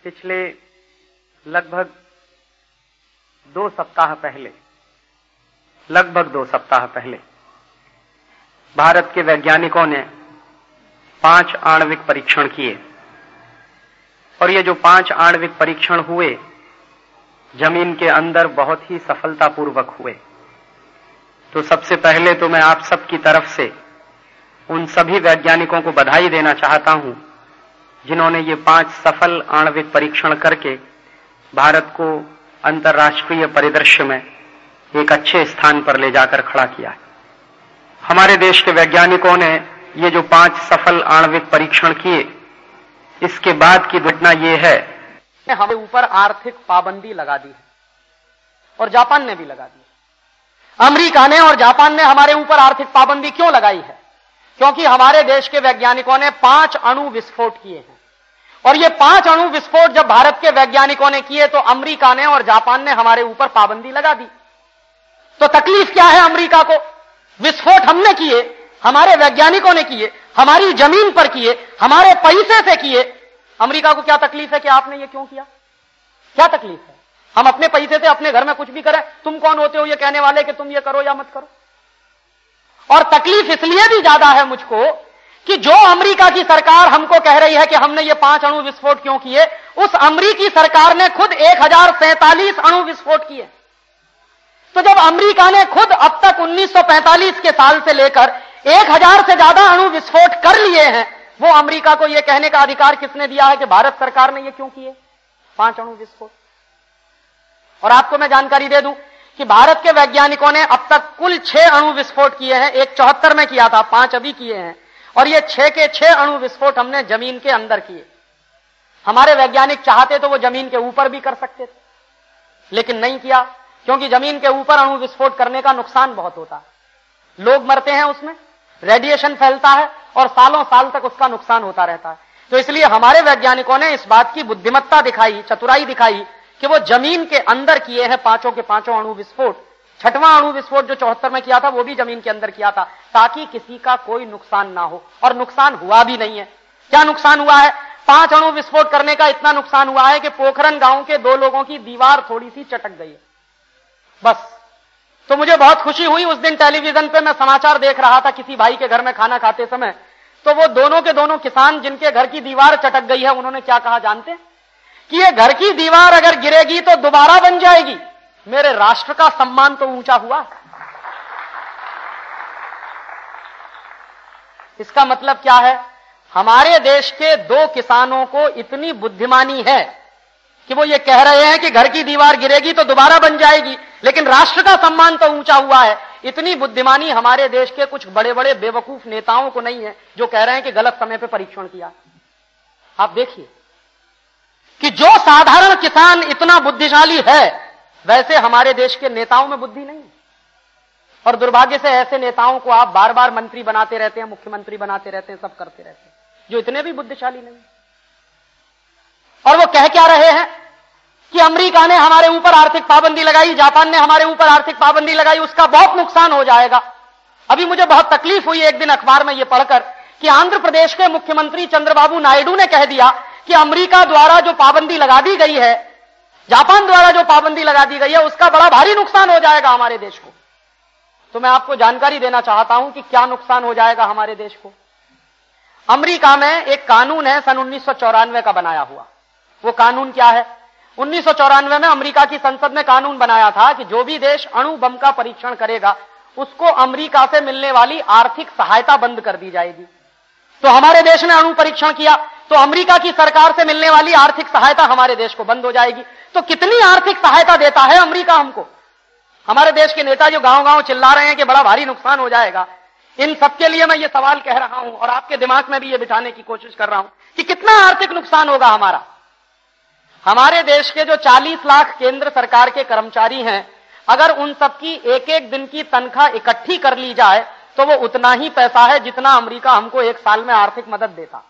पिछले लगभग 2 सप्ताह पहले भारत के वैज्ञानिकों ने 5 आणविक परीक्षण किए और ये जो 5 आणविक परीक्षण हुए जमीन के अंदर बहुत ही सफलतापूर्वक हुए। तो सबसे पहले तो मैं आप सबकी तरफ से उन सभी वैज्ञानिकों को बधाई देना चाहता हूं जिन्होंने ये 5 सफल आणविक परीक्षण करके भारत को अंतर्राष्ट्रीय परिदृश्य में एक अच्छे स्थान पर ले जाकर खड़ा किया है। हमारे देश के वैज्ञानिकों ने ये जो 5 सफल आणविक परीक्षण किए, इसके बाद की घटना ये है हमें ऊपर आर्थिक पाबंदी लगा दी है और जापान ने भी लगा दी है। अमेरिका ने और जापान ने हमारे ऊपर आर्थिक पाबंदी क्यों लगाई है? क्योंकि हमारे देश के वैज्ञानिकों ने 5 अणु विस्फोट किए हैं और ये 5 अणु विस्फोट जब भारत के वैज्ञानिकों ने किए तो अमेरिका ने और जापान ने हमारे ऊपर पाबंदी लगा दी। तो तकलीफ क्या है अमेरिका को? विस्फोट हमने किए, हमारे वैज्ञानिकों ने किए, हमारी जमीन पर किए, हमारे पैसे से किए। अमेरिका को क्या तकलीफ है कि आपने ये क्यों किया? क्या तकलीफ है? हम अपने पैसे से अपने घर में कुछ भी करें, तुम कौन होते हो ये कहने वाले कि तुम ये करो या मत करो? और तकलीफ इसलिए भी ज्यादा है मुझको कि जो अमेरिका की सरकार हमको कह रही है कि हमने ये 5 अणु विस्फोट क्यों किए, उस अमेरिकी सरकार ने खुद 1047 अणु विस्फोट किए। तो जब अमेरिका ने खुद अब तक 1945 के साल से लेकर 1000 से ज्यादा अणु विस्फोट कर लिए हैं, वो अमेरिका को यह कहने का अधिकार किसने दिया है कि भारत सरकार ने ये क्यों किए 5 अणु विस्फोट? और आपको मैं जानकारी दे दूं कि भारत के वैज्ञानिकों ने अब तक कुल 6 अणु विस्फोट किए हैं। एक 74 में किया था, 5 अभी किए हैं और ये 6 के 6 अणु विस्फोट हमने जमीन के अंदर किए। हमारे वैज्ञानिक चाहते तो वो जमीन के ऊपर भी कर सकते थे, लेकिन नहीं किया, क्योंकि जमीन के ऊपर अणु विस्फोट करने का नुकसान बहुत होता है। लोग मरते हैं उसमें, रेडिएशन फैलता है और सालों साल तक उसका नुकसान होता रहता है। तो इसलिए हमारे वैज्ञानिकों ने इस बात की बुद्धिमत्ता दिखाई, चतुराई दिखाई कि वो जमीन के अंदर किए हैं 5 के 5 अणु विस्फोट। 6वां अणु विस्फोट जो 74 में किया था वो भी जमीन के अंदर किया था, ताकि किसी का कोई नुकसान ना हो, और नुकसान हुआ भी नहीं है। क्या नुकसान हुआ है? 5 अणु विस्फोट करने का इतना नुकसान हुआ है कि पोखरन गांव के 2 लोगों की दीवार थोड़ी सी चटक गई है, बस। तो मुझे बहुत खुशी हुई, उस दिन टेलीविजन पे मैं समाचार देख रहा था किसी भाई के घर में खाना खाते समय, तो वो दोनों के दोनों किसान जिनके घर की दीवार चटक गई है, उन्होंने क्या कहा जानते हैं? कि ये घर की दीवार अगर गिरेगी तो दोबारा बन जाएगी। मेरे राष्ट्र का सम्मान तो ऊंचा हुआ। इसका मतलब क्या है? हमारे देश के 2 किसानों को इतनी बुद्धिमानी है कि वो ये कह रहे हैं कि घर की दीवार गिरेगी तो दोबारा बन जाएगी, लेकिन राष्ट्र का सम्मान तो ऊंचा हुआ है। इतनी बुद्धिमानी हमारे देश के कुछ बड़े बड़े बेवकूफ नेताओं को नहीं है, जो कह रहे हैं कि गलत समय पे परीक्षण किया। आप देखिए कि जो साधारण किसान इतना बुद्धिशाली है, वैसे हमारे देश के नेताओं में बुद्धि नहीं है। और दुर्भाग्य से ऐसे नेताओं को आप बार बार मंत्री बनाते रहते हैं, मुख्यमंत्री बनाते रहते हैं, सब करते रहते हैं, जो इतने भी बुद्धिशाली नहीं। और वो कह क्या रहे हैं कि अमेरिका ने हमारे ऊपर आर्थिक पाबंदी लगाई, जापान ने हमारे ऊपर आर्थिक पाबंदी लगाई, उसका बहुत नुकसान हो जाएगा। अभी मुझे बहुत तकलीफ हुई एक दिन अखबार में यह पढ़कर कि आंध्र प्रदेश के मुख्यमंत्री चंद्रबाबू नायडू ने कह दिया कि अमेरिका द्वारा जो पाबंदी लगा दी गई है, जापान द्वारा जो पाबंदी लगा दी गई है, उसका बड़ा भारी नुकसान हो जाएगा हमारे देश को। तो मैं आपको जानकारी देना चाहता हूं कि क्या नुकसान हो जाएगा हमारे देश को। अमेरिका में एक कानून है सन 1994 का बनाया हुआ। वो कानून क्या है? 1994 में अमेरिका की संसद ने कानून बनाया था कि जो भी देश अणु बम का परीक्षण करेगा, उसको अमेरिका से मिलने वाली आर्थिक सहायता बंद कर दी जाएगी। तो हमारे देश ने अणु परीक्षण किया तो अमेरिका की सरकार से मिलने वाली आर्थिक सहायता हमारे देश को बंद हो जाएगी। तो कितनी आर्थिक सहायता देता है अमेरिका हमको? हमारे देश के नेता जो गांव गांव चिल्ला रहे हैं कि बड़ा भारी नुकसान हो जाएगा, इन सबके लिए मैं ये सवाल कह रहा हूं और आपके दिमाग में भी ये बिठाने की कोशिश कर रहा हूं कि कितना आर्थिक नुकसान होगा हमारा। हमारे देश के जो 40 लाख केंद्र सरकार के कर्मचारी हैं, अगर उन सबकी एक दिन की तनख्वाह इकट्ठी कर ली जाए तो वो उतना ही पैसा है जितना अमेरिका हमको 1 साल में आर्थिक मदद देता।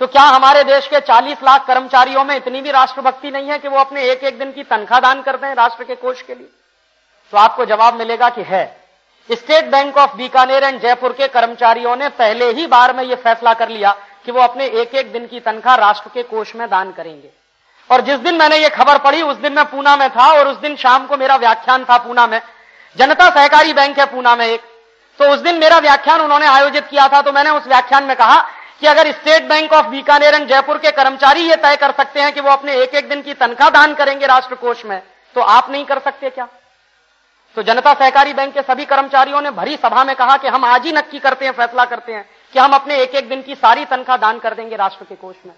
तो क्या हमारे देश के 40 लाख कर्मचारियों में इतनी भी राष्ट्रभक्ति नहीं है कि वो अपने एक दिन की तनख्वाह दान कर दें राष्ट्र के कोष के लिए? तो आपको जवाब मिलेगा कि है। State bank of Bikaner and Jaipur के कर्मचारियों ने पहले ही बार में यह फैसला कर लिया कि वो अपने एक एक दिन की तनख्वाह राष्ट्र के कोष में दान करेंगे। और जिस दिन मैंने ये खबर पढ़ी उस दिन मैं पूना में था और उस दिन शाम को मेरा व्याख्यान था पूना में। जनता सहकारी बैंक है पूना में एक, तो उस दिन मेरा व्याख्यान उन्होंने आयोजित किया था। तो मैंने उस व्याख्यान में कहा कि अगर state bank of Bikaner and Jaipur के कर्मचारी ये तय कर सकते हैं कि वो अपने एक एक दिन की तनख्वाह दान करेंगे राष्ट्र कोष में, तो आप नहीं कर सकते क्या? तो जनता सहकारी बैंक के सभी कर्मचारियों ने भरी सभा में कहा कि हम आज ही नक्की करते हैं, फैसला करते हैं कि हम अपने एक एक दिन की सारी तनख्वाह दान कर देंगे राष्ट्र के कोष में।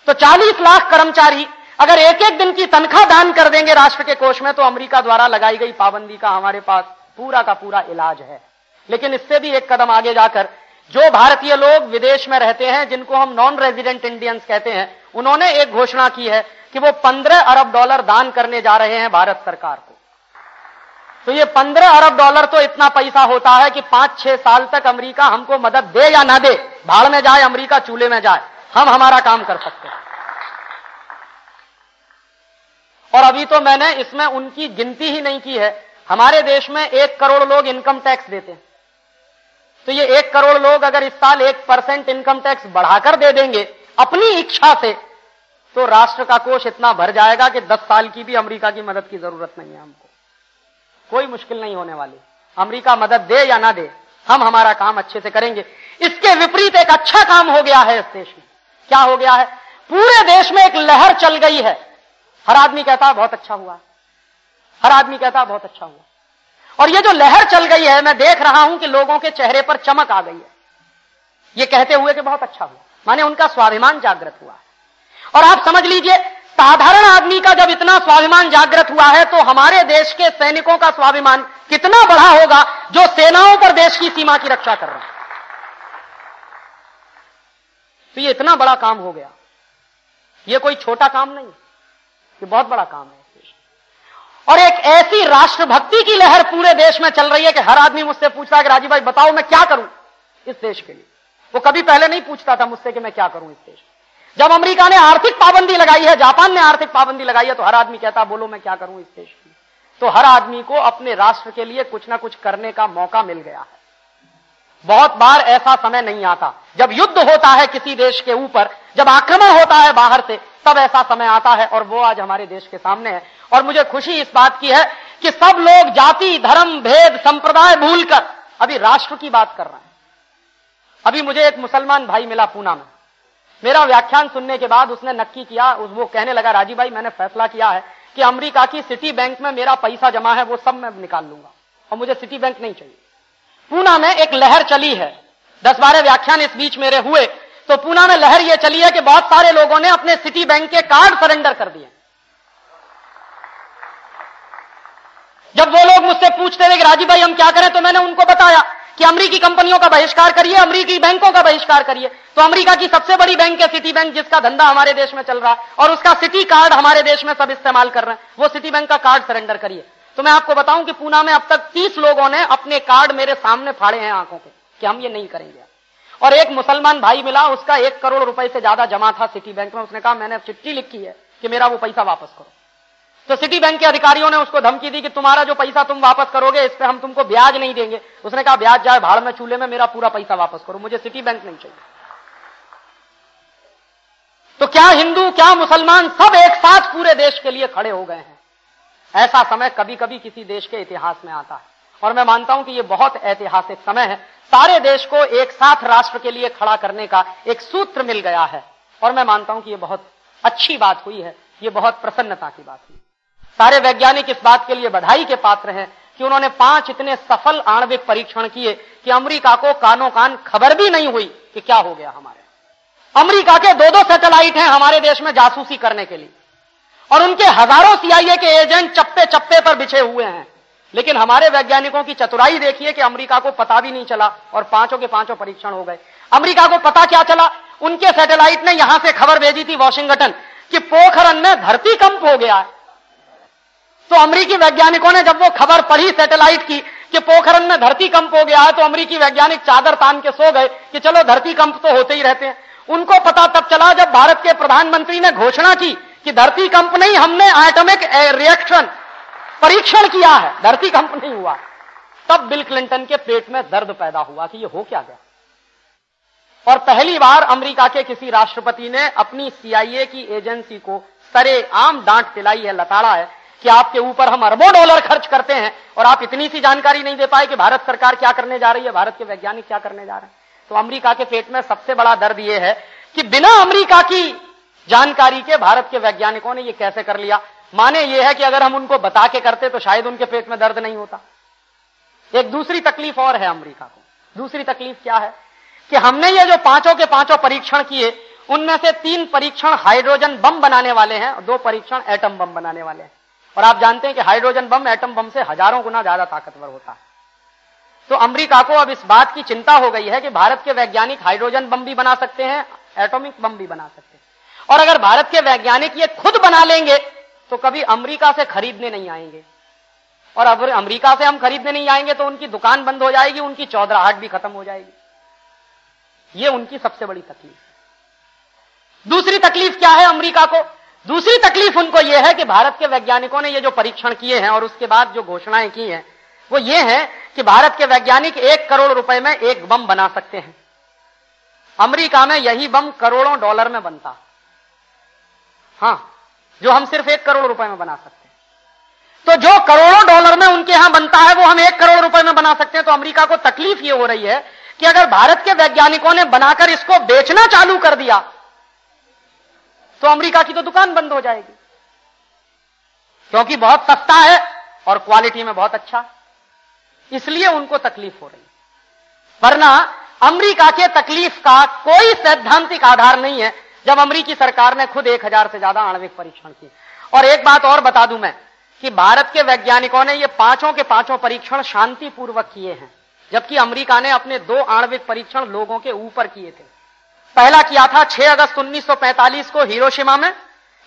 तो 40 लाख कर्मचारी अगर एक एक दिन की तनख्वाह दान कर देंगे राष्ट्र के कोष में, तो अमेरिका द्वारा लगाई गई पाबंदी का हमारे पास पूरा का पूरा इलाज है। लेकिन इससे भी एक कदम आगे जाकर जो भारतीय लोग विदेश में रहते हैं, जिनको हम नॉन रेजिडेंट इंडियंस कहते हैं, उन्होंने एक घोषणा की है कि वो 15 अरब डॉलर दान करने जा रहे हैं भारत सरकार को। तो ये 15 अरब डॉलर तो इतना पैसा होता है कि 5-6 साल तक अमेरिका हमको मदद दे या ना दे, भाड़ में जाए अमेरिका, चूल्हे में जाए, हम हमारा काम कर सकते हैं। और अभी तो मैंने इसमें उनकी गिनती ही नहीं की है। हमारे देश में 1 करोड़ लोग इनकम टैक्स देते हैं। तो ये 1 करोड़ लोग अगर इस साल 1% इनकम टैक्स बढ़ाकर दे देंगे अपनी इच्छा से, तो राष्ट्र का कोष इतना भर जाएगा कि 10 साल की भी अमेरिका की मदद की जरूरत नहीं है हमको। कोई मुश्किल नहीं होने वाली। अमेरिका मदद दे या ना दे, हम हमारा काम अच्छे से करेंगे। इसके विपरीत एक अच्छा काम हो गया है इस देश में। क्या हो गया है? पूरे देश में एक लहर चल गई है। हर आदमी कहता है बहुत अच्छा हुआ, हर आदमी कहता है बहुत अच्छा हुआ। और ये जो लहर चल गई है, मैं देख रहा हूं कि लोगों के चेहरे पर चमक आ गई है ये कहते हुए कि बहुत अच्छा हुआ, माने उनका स्वाभिमान जागृत हुआ है। और आप समझ लीजिए, साधारण आदमी का जब इतना स्वाभिमान जागृत हुआ है, तो हमारे देश के सैनिकों का स्वाभिमान कितना बड़ा होगा जो सेनाओं पर देश की सीमा की रक्षा कर रहे हैं। तो ये इतना बड़ा काम हो गया, ये कोई छोटा काम नहीं, ये बहुत बड़ा काम है। और एक ऐसी राष्ट्रभक्ति की लहर पूरे देश में चल रही है कि हर आदमी मुझसे पूछता है कि राजीव भाई बताओ मैं क्या करूं इस देश के लिए। वो कभी पहले नहीं पूछता था मुझसे कि मैं क्या करूं इस देश में। जब अमेरिका ने आर्थिक पाबंदी लगाई है, जापान ने आर्थिक पाबंदी लगाई है, तो हर आदमी कहता बोलो मैं क्या करूं इस देश के लिए। तो हर आदमी को अपने राष्ट्र के लिए कुछ ना कुछ करने का मौका मिल गया है। बहुत बार ऐसा समय नहीं आता जब युद्ध होता है किसी देश के ऊपर, जब आक्रमण होता है बाहर से, तब ऐसा समय आता है, और वो आज हमारे देश के सामने है। और मुझे खुशी इस बात की है कि सब लोग जाति, धर्म, भेद, संप्रदाय भूलकर अभी राष्ट्र की बात कर रहे हैं। अभी मुझे एक मुसलमान भाई मिला पूना में, मेरा व्याख्यान सुनने के बाद उसने नक्की किया, वो कहने लगा राजीव भाई मैंने फैसला किया है कि अमेरिका की सिटी बैंक में मेरा पैसा जमा है वो सब मैं निकाल लूंगा और मुझे सिटी बैंक नहीं चाहिए। पूना में एक लहर चली है, 10-12 व्याख्यान इस बीच मेरे हुए, तो पूना में लहर यह चली है कि बहुत सारे लोगों ने अपने सिटी बैंक के कार्ड सरेंडर कर दिए। जब वो लोग मुझसे पूछते थे कि राजीव भाई हम क्या करें, तो मैंने उनको बताया कि अमेरिकी कंपनियों का बहिष्कार करिए, अमेरिकी बैंकों का बहिष्कार करिए। तो अमेरिका की सबसे बड़ी बैंक है सिटी बैंक, जिसका धंधा हमारे देश में चल रहा है और उसका सिटी कार्ड हमारे देश में सब इस्तेमाल कर रहे हैं, वो सिटी बैंक का कार्ड सरेंडर करिए। तो मैं आपको बताऊं कि पूना में अब तक 30 लोगों ने अपने कार्ड मेरे सामने फाड़े हैं आंखों के कि हम ये नहीं करेंगे। और एक मुसलमान भाई मिला, उसका 1 करोड़ रुपए से ज्यादा जमा था सिटी बैंक में। उसने कहा मैंने चिट्ठी लिखी है कि मेरा वो पैसा वापस करो। तो सिटी बैंक के अधिकारियों ने उसको धमकी दी कि तुम्हारा जो पैसा तुम वापस करोगे इस पे हम तुमको ब्याज नहीं देंगे। उसने कहा ब्याज जाए भाड़ में चूल्हे में, मेरा पूरा पैसा वापस करो, मुझे सिटी बैंक नहीं चाहिए। तो क्या हिंदू क्या मुसलमान सब एक साथ पूरे देश के लिए खड़े हो गए हैं। ऐसा समय कभी कभी किसी देश के इतिहास में आता है और मैं मानता हूं कि यह बहुत ऐतिहासिक समय है। सारे देश को एक साथ राष्ट्र के लिए खड़ा करने का एक सूत्र मिल गया है और मैं मानता हूं कि यह बहुत अच्छी बात हुई है, यह बहुत प्रसन्नता की बात हुई। सारे वैज्ञानिक इस बात के लिए बधाई के पात्र हैं कि उन्होंने 5 इतने सफल आणविक परीक्षण किए कि अमेरिका को कानों कान खबर भी नहीं हुई कि क्या हो गया हमारे। अमेरिका के 2-2 सैटेलाइट हैं हमारे देश में जासूसी करने के लिए और उनके हजारों CIA के एजेंट चप्पे चप्पे पर बिछे हुए हैं, लेकिन हमारे वैज्ञानिकों की चतुराई देखिए कि अमेरिका को पता भी नहीं चला और 5 के 5 परीक्षण हो गए। अमेरिका को पता क्या चला, उनके सैटेलाइट ने यहां से खबर भेजी थी वॉशिंगटन कि पोखरण में धरती कंप हो गया है। तो अमेरिकी वैज्ञानिकों ने जब वो खबर पढ़ी सैटेलाइट की कि पोखरण में धरती कंप हो गया है, तो अमेरिकी वैज्ञानिक चादर तान के सो गए कि चलो धरती कंप तो होते ही रहते हैं। उनको पता तब चला जब भारत के प्रधानमंत्री ने घोषणा की कि धरती कंप नहीं, हमने एटॉमिक रिएक्शन परीक्षण किया है, धरती कंप नहीं हुआ। तब बिल क्लिंटन के पेट में दर्द पैदा हुआ कि ये हो क्या गया। और पहली बार अमेरिका के किसी राष्ट्रपति ने अपनी CIA की एजेंसी को सरेआम डांट दिलाई है, लताड़ा है कि आपके ऊपर हम अरबों डॉलर खर्च करते हैं और आप इतनी सी जानकारी नहीं दे पाए कि भारत सरकार क्या करने जा रही है, भारत के वैज्ञानिक क्या करने जा रहे हैं। तो अमेरिका के पेट में सबसे बड़ा दर्द यह है कि बिना अमेरिका की जानकारी के भारत के वैज्ञानिकों ने यह कैसे कर लिया। माने यह है कि अगर हम उनको बता के करते तो शायद उनके पेट में दर्द नहीं होता। एक दूसरी तकलीफ और है अमेरिका को। दूसरी तकलीफ क्या है कि हमने ये जो पांचों के पांचों परीक्षण किए, उनमें से 3 परीक्षण हाइड्रोजन बम बनाने वाले हैं और 2 परीक्षण एटम बम बनाने वाले हैं। और आप जानते हैं कि हाइड्रोजन बम एटम बम से हजारों गुना ज्यादा ताकतवर होता है। तो अमेरिका को अब इस बात की चिंता हो गई है कि भारत के वैज्ञानिक हाइड्रोजन बम भी बना सकते हैं, एटॉमिक बम भी बना सकते हैं, और अगर भारत के वैज्ञानिक ये खुद बना लेंगे तो कभी अमेरिका से खरीदने नहीं आएंगे। और अगर अमेरिका से हम खरीदने नहीं आएंगे तो उनकी दुकान बंद हो जाएगी, उनकी चौधराहट भी खत्म हो जाएगी। ये उनकी सबसे बड़ी तकलीफ है। दूसरी तकलीफ क्या है अमेरिका को? दूसरी तकलीफ उनको यह है कि भारत के वैज्ञानिकों ने ये जो परीक्षण किए हैं और उसके बाद जो घोषणाएं की हैं वो ये है कि भारत के वैज्ञानिक 1 करोड़ रुपए में एक बम बना सकते हैं। अमेरिका में यही बम करोड़ों डॉलर में बनता, हां, जो हम सिर्फ 1 करोड़ रुपए में बना सकते हैं। तो जो करोड़ों डॉलर में उनके यहां बनता है वो हम 1 करोड़ रुपए में बना सकते हैं। तो अमेरिका को तकलीफ ये हो रही है कि अगर भारत के वैज्ञानिकों ने बनाकर इसको बेचना चालू कर दिया तो अमेरिका की तो दुकान बंद हो जाएगी, क्योंकि बहुत सस्ता है और क्वालिटी में बहुत अच्छा, इसलिए उनको तकलीफ हो रही है। वरना अमेरिका के तकलीफ का कोई सैद्धांतिक आधार नहीं है जब अमेरिकी सरकार ने खुद 1000 से ज्यादा आणविक परीक्षण किए। और एक बात और बता दूं मैं कि भारत के वैज्ञानिकों ने ये पांचों के पांचों परीक्षण शांतिपूर्वक किए हैं, जबकि अमेरिका ने अपने 2 आणविक परीक्षण लोगों के ऊपर किए थे। पहला किया था 6 अगस्त 1945 को हिरोशिमा में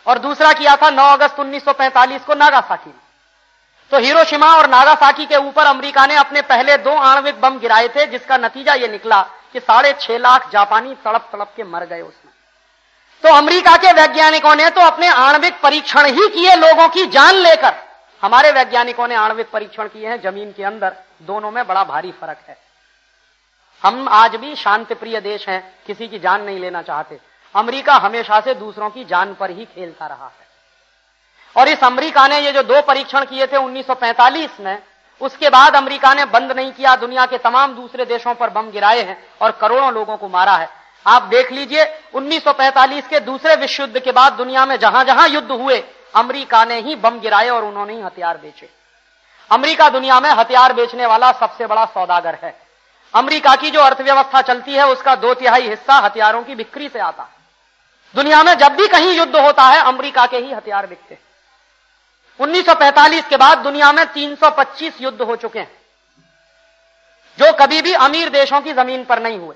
और दूसरा किया था 9 अगस्त 1945 को नागासाकी में। तो हिरोशिमा और नागासाकी के ऊपर अमेरिका ने अपने पहले 2 आणविक बम गिराए थे, जिसका नतीजा यह निकला कि 6.5 लाख जापानी तड़प तड़प के मर गए उसमें। तो अमेरिका के वैज्ञानिकों ने तो अपने आणविक परीक्षण ही किए लोगों की जान लेकर। हमारे वैज्ञानिकों ने आणविक परीक्षण किए हैं जमीन के अंदर। दोनों में बड़ा भारी फर्क है। हम आज भी शांति प्रिय देश हैं, किसी की जान नहीं लेना चाहते। अमेरिका हमेशा से दूसरों की जान पर ही खेलता रहा है। और इस अमेरिका ने ये जो 2 परीक्षण किए थे 1945 में, उसके बाद अमेरिका ने बंद नहीं किया, दुनिया के तमाम दूसरे देशों पर बम गिराए हैं और करोड़ों लोगों को मारा है। आप देख लीजिए 1945 के दूसरे विश्व युद्ध के बाद दुनिया में जहां जहां युद्ध हुए अमेरिका ने ही बम गिराए और उन्होंने ही हथियार बेचे। अमेरिका दुनिया में हथियार बेचने वाला सबसे बड़ा सौदागर है। अमेरिका की जो अर्थव्यवस्था चलती है उसका 2/3 हिस्सा हथियारों की बिक्री से आता है। दुनिया में जब भी कहीं युद्ध होता है अमेरिका के ही हथियार बिकते हैं। 1945 के बाद दुनिया में 325 युद्ध हो चुके हैं, जो कभी भी अमीर देशों की जमीन पर नहीं हुए।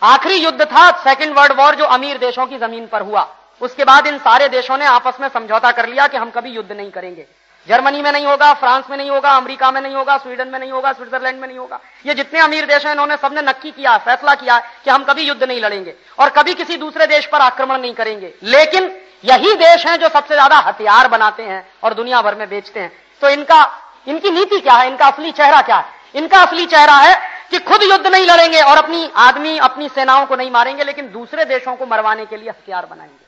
आखिरी युद्ध था सेकेंड वर्ल्ड वॉर, जो अमीर देशों की जमीन पर हुआ। उसके बाद इन सारे देशों ने आपस में समझौता कर लिया कि हम कभी युद्ध नहीं करेंगे। जर्मनी में नहीं होगा, फ्रांस में नहीं होगा, अमेरिका में नहीं होगा, स्वीडन में नहीं होगा, स्विट्जरलैंड में नहीं होगा। ये जितने अमीर देश हैं इन्होंने सबने नक्की किया, फैसला किया कि हम कभी युद्ध नहीं लड़ेंगे और कभी किसी दूसरे देश पर आक्रमण नहीं करेंगे। लेकिन यही देश हैं जो सबसे ज्यादा हथियार बनाते हैं और दुनिया भर में बेचते हैं। तो इनकी नीति क्या है, इनका असली चेहरा क्या है? इनका असली चेहरा है कि खुद युद्ध नहीं लड़ेंगे और अपनी सेनाओं को नहीं मारेंगे, लेकिन दूसरे देशों को मरवाने के लिए हथियार बनाएंगे।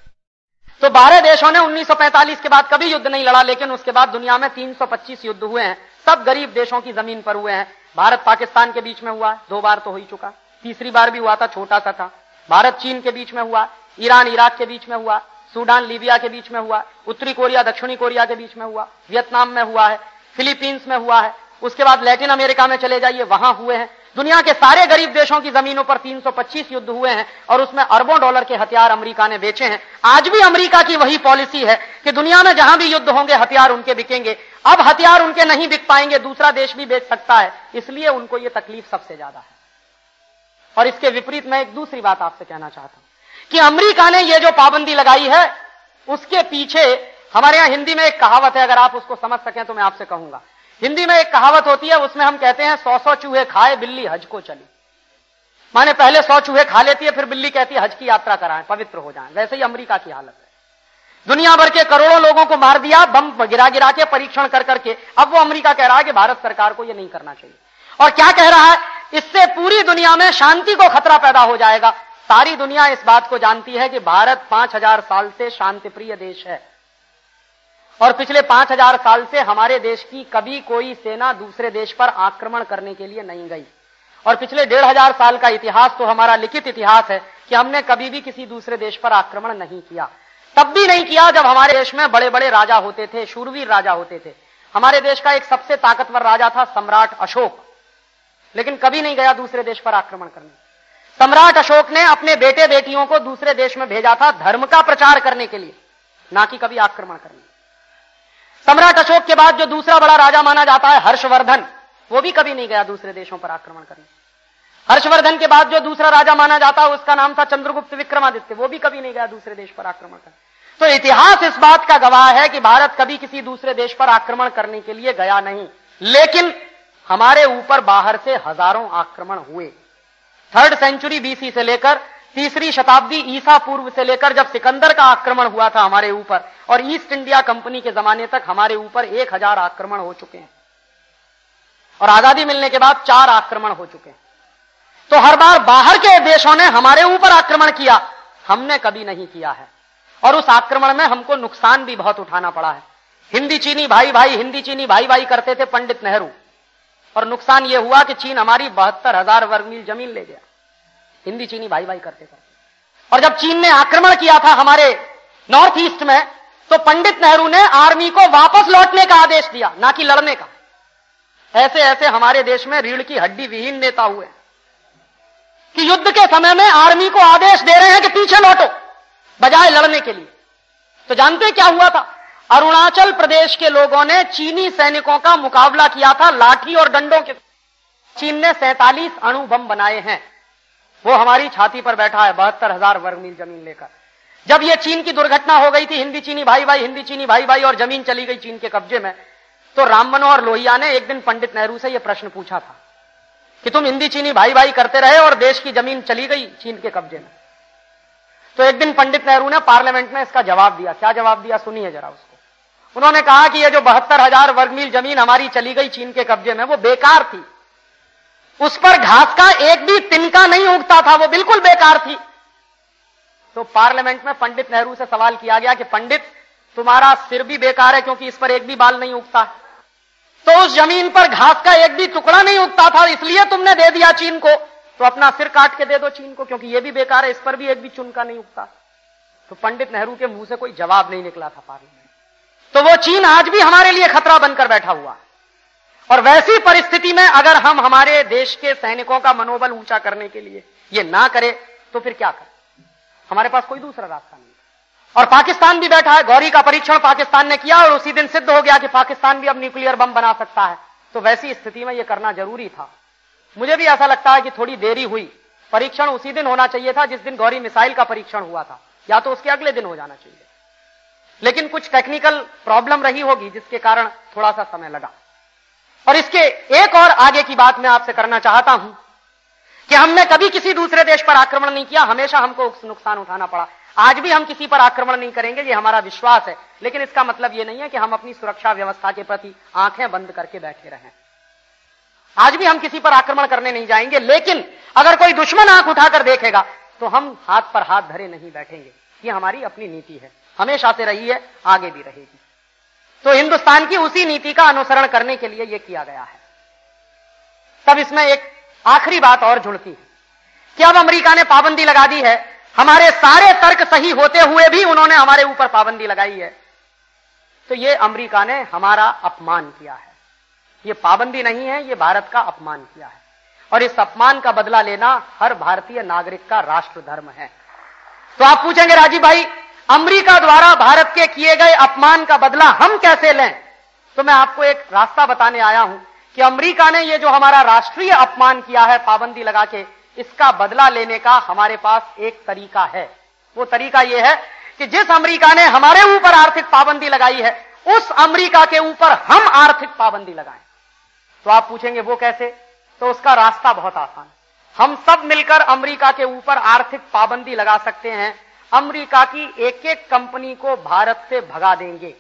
तो 12 देशों ने 1945 के बाद कभी युद्ध नहीं लड़ा, लेकिन उसके बाद दुनिया में 325 युद्ध हुए हैं। सब गरीब देशों की जमीन पर हुए हैं। भारत पाकिस्तान के बीच में हुआ, 2 बार तो हो ही चुका, तीसरी बार भी हुआ था, छोटा सा था। भारत चीन के बीच में हुआ, ईरान इराक के बीच में हुआ, सूडान लीबिया के बीच में हुआ, उत्तरी कोरिया दक्षिणी कोरिया के बीच में हुआ, वियतनाम में हुआ है, फिलीपींस में हुआ है। उसके बाद लैटिन अमेरिका में चले जाइए, वहां हुए हैं। दुनिया के सारे गरीब देशों की जमीनों पर 325 युद्ध हुए हैं और उसमें अरबों डॉलर के हथियार अमेरिका ने बेचे हैं। आज भी अमेरिका की वही पॉलिसी है कि दुनिया में जहां भी युद्ध होंगे हथियार उनके बिकेंगे। अब हथियार उनके नहीं बिक पाएंगे, दूसरा देश भी बेच सकता है, इसलिए उनको यह तकलीफ सबसे ज्यादा है। और इसके विपरीत मैं एक दूसरी बात आपसे कहना चाहता हूं कि अमेरिका ने यह जो पाबंदी लगाई है उसके पीछे, हमारे यहां हिंदी में एक कहावत है, अगर आप उसको समझ सकें तो मैं आपसे कहूंगा। हिंदी में एक कहावत होती है, उसमें हम कहते हैं 100 चूहे खाए बिल्ली हज को चली। माने पहले 100 चूहे खा लेती है, फिर बिल्ली कहती है हज की यात्रा कराएं, पवित्र हो जाएं। वैसे ही अमेरिका की हालत है। दुनिया भर के करोड़ों लोगों को मार दिया बम गिरा गिरा के, परीक्षण कर करके। अब वो अमेरिका कह रहा है कि भारत सरकार को ये नहीं करना चाहिए। और क्या कह रहा है? इससे पूरी दुनिया में शांति को खतरा पैदा हो जाएगा। सारी दुनिया इस बात को जानती है कि भारत 5000 साल से शांतिप्रिय देश है और पिछले 5000 साल से हमारे देश की कभी कोई सेना दूसरे देश पर आक्रमण करने के लिए नहीं गई। और पिछले 1500 साल का इतिहास तो हमारा लिखित इतिहास है कि हमने कभी भी किसी दूसरे देश पर आक्रमण नहीं किया। तब भी नहीं किया जब हमारे देश में बड़े बड़े राजा होते थे, शूरवीर राजा होते थे। हमारे देश का एक सबसे ताकतवर राजा था सम्राट अशोक, लेकिन कभी नहीं गया दूसरे देश पर आक्रमण करने। सम्राट अशोक ने अपने बेटे बेटियों को दूसरे देश में भेजा था धर्म का प्रचार करने के लिए, ना कि कभी आक्रमण करने। सम्राट अशोक के बाद जो दूसरा बड़ा राजा माना जाता है हर्षवर्धन, वो भी कभी नहीं गया दूसरे देशों पर आक्रमण करने। हर्षवर्धन के बाद जो दूसरा राजा माना जाता है उसका नाम था चंद्रगुप्त विक्रमादित्य, वो भी कभी नहीं गया दूसरे देश पर आक्रमण करने। तो इतिहास इस बात का गवाह है कि भारत कभी किसी दूसरे देश पर आक्रमण करने के लिए गया नहीं, लेकिन हमारे ऊपर बाहर से हजारों आक्रमण हुए। 3rd सेंचुरी बीसी से लेकर 3री शताब्दी ईसा पूर्व से लेकर जब सिकंदर का आक्रमण हुआ था हमारे ऊपर, और ईस्ट इंडिया कंपनी के जमाने तक हमारे ऊपर 1000 आक्रमण हो चुके हैं, और आजादी मिलने के बाद 4 आक्रमण हो चुके हैं। तो हर बार बाहर के देशों ने हमारे ऊपर आक्रमण किया, हमने कभी नहीं किया है, और उस आक्रमण में हमको नुकसान भी बहुत उठाना पड़ा है। हिंदी चीनी भाई भाई, हिंदी चीनी भाई भाई करते थे पंडित नेहरू, और नुकसान यह हुआ कि चीन हमारी 72,000 वर्ग मील जमीन ले गया, हिंदी चीनी भाई भाई करते करते। और जब चीन ने आक्रमण किया था हमारे नॉर्थ ईस्ट में, तो पंडित नेहरू ने आर्मी को वापस लौटने का आदेश दिया, ना कि लड़ने का। ऐसे ऐसे हमारे देश में रीढ़ की हड्डी विहीन नेता हुए कि युद्ध के समय में आर्मी को आदेश दे रहे हैं कि पीछे लौटो, बजाय लड़ने के लिए। तो जानते क्या हुआ था? अरुणाचल प्रदेश के लोगों ने चीनी सैनिकों का मुकाबला किया था लाठी और डंडों के। चीन ने 47 अणु बम बनाए हैं, वो हमारी छाती पर बैठा है 72,000 वर्ग मील जमीन लेकर। जब ये चीन की दुर्घटना हो गई थी, हिंदी चीनी भाई भाई, हिंदी चीनी भाई भाई, और जमीन चली गई चीन के कब्जे में, तो राम मनोहर लोहिया ने एक दिन पंडित नेहरू से यह प्रश्न पूछा था कि तुम हिंदी चीनी भाई भाई करते रहे और देश की जमीन चली गई चीन के कब्जे में। तो एक दिन पंडित नेहरू ने पार्लियामेंट में इसका जवाब दिया। क्या जवाब दिया, सुनिए जरा उसको। उन्होंने कहा कि ये जो 72,000 वर्ग मील जमीन हमारी चली गई चीन के कब्जे में, वो बेकार थी, उस पर घास का एक भी तिनका नहीं उगता था, वो बिल्कुल बेकार थी। तो पार्लियामेंट में पंडित नेहरू से सवाल किया गया कि पंडित, तुम्हारा सिर भी बेकार है क्योंकि इस पर एक भी बाल नहीं उगता, तो उस जमीन पर घास का एक भी टुकड़ा नहीं उगता था, इसलिए तुमने दे दिया चीन को, तो अपना सिर काट के दे दो चीन को, क्योंकि ये भी बेकार है, इस पर भी एक भी चुनका नहीं उगता। तो पंडित नेहरू के मुंह से कोई जवाब नहीं निकला था पार्लियामेंट। तो वो चीन आज भी हमारे लिए खतरा बनकर बैठा हुआ। और वैसी परिस्थिति में अगर हम हमारे देश के सैनिकों का मनोबल ऊंचा करने के लिए ये ना करें, तो फिर क्या करें? हमारे पास कोई दूसरा रास्ता नहीं। और पाकिस्तान भी बैठा है, गौरी का परीक्षण पाकिस्तान ने किया और उसी दिन सिद्ध हो गया कि पाकिस्तान भी अब न्यूक्लियर बम बना सकता है। तो वैसी स्थिति में यह करना जरूरी था। मुझे भी ऐसा लगता है कि थोड़ी देरी हुई। परीक्षण उसी दिन होना चाहिए था जिस दिन गौरी मिसाइल का परीक्षण हुआ था, या तो उसके अगले दिन हो जाना चाहिए, लेकिन कुछ टेक्निकल प्रॉब्लम रही होगी जिसके कारण थोड़ा सा समय लगा। और इसके एक और आगे की बात मैं आपसे करना चाहता हूं कि हमने कभी किसी दूसरे देश पर आक्रमण नहीं किया, हमेशा हमको नुकसान उठाना पड़ा। आज भी हम किसी पर आक्रमण नहीं करेंगे, ये हमारा विश्वास है, लेकिन इसका मतलब ये नहीं है कि हम अपनी सुरक्षा व्यवस्था के प्रति आंखें बंद करके बैठे रहें। आज भी हम किसी पर आक्रमण करने नहीं जाएंगे, लेकिन अगर कोई दुश्मन आंख उठाकर देखेगा तो हम हाथ पर हाथ धरे नहीं बैठेंगे। ये हमारी अपनी नीति है, हमेशा से रही है, आगे भी रहेगी। तो हिंदुस्तान की उसी नीति का अनुसरण करने के लिए यह किया गया है। तब इसमें एक आखिरी बात और जुड़ती है कि अब अमेरिका ने पाबंदी लगा दी है, हमारे सारे तर्क सही होते हुए भी उन्होंने हमारे ऊपर पाबंदी लगाई है। तो ये अमेरिका ने हमारा अपमान किया है। ये पाबंदी नहीं है, ये भारत का अपमान किया है, और इस अपमान का बदला लेना हर भारतीय नागरिक का राष्ट्र धर्म है। तो आप पूछेंगे राजीव भाई, अमेरिका द्वारा भारत के किए गए अपमान का बदला हम कैसे लें? तो मैं आपको एक रास्ता बताने आया हूं कि अमेरिका ने ये जो हमारा राष्ट्रीय अपमान किया है पाबंदी लगा के, इसका बदला लेने का हमारे पास एक तरीका है। वो तरीका यह है कि जिस अमेरिका ने हमारे ऊपर आर्थिक पाबंदी लगाई है, उस अमेरिका के ऊपर हम आर्थिक पाबंदी लगाएं। तो आप पूछेंगे वो कैसे? तो उसका रास्ता बहुत आसान है। हम सब मिलकर अमेरिका के ऊपर आर्थिक पाबंदी लगा सकते हैं। अमेरिका की एक एक कंपनी को भारत से भगा देंगे।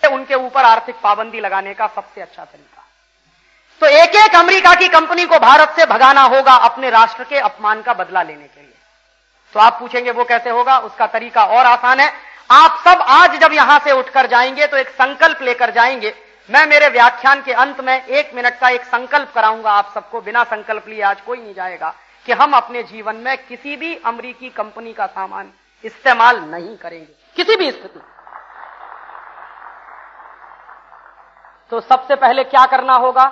उनके ऊपर आर्थिक पाबंदी लगाने का सबसे अच्छा तरीका। तो एक एक अमेरिका की कंपनी को भारत से भगाना होगा अपने राष्ट्र के अपमान का बदला लेने के लिए। तो आप पूछेंगे वो कैसे होगा? उसका तरीका और आसान है। आप सब आज जब यहां से उठकर जाएंगे तो एक संकल्प लेकर जाएंगे। मैं मेरे व्याख्यान के अंत में 1 मिनट का एक संकल्प कराऊंगा आप सबको। बिना संकल्प लिए आज कोई नहीं जाएगा कि हम अपने जीवन में किसी भी अमेरिकी कंपनी का सामान इस्तेमाल नहीं करेंगे, किसी भी स्थिति में। तो सबसे पहले क्या करना होगा?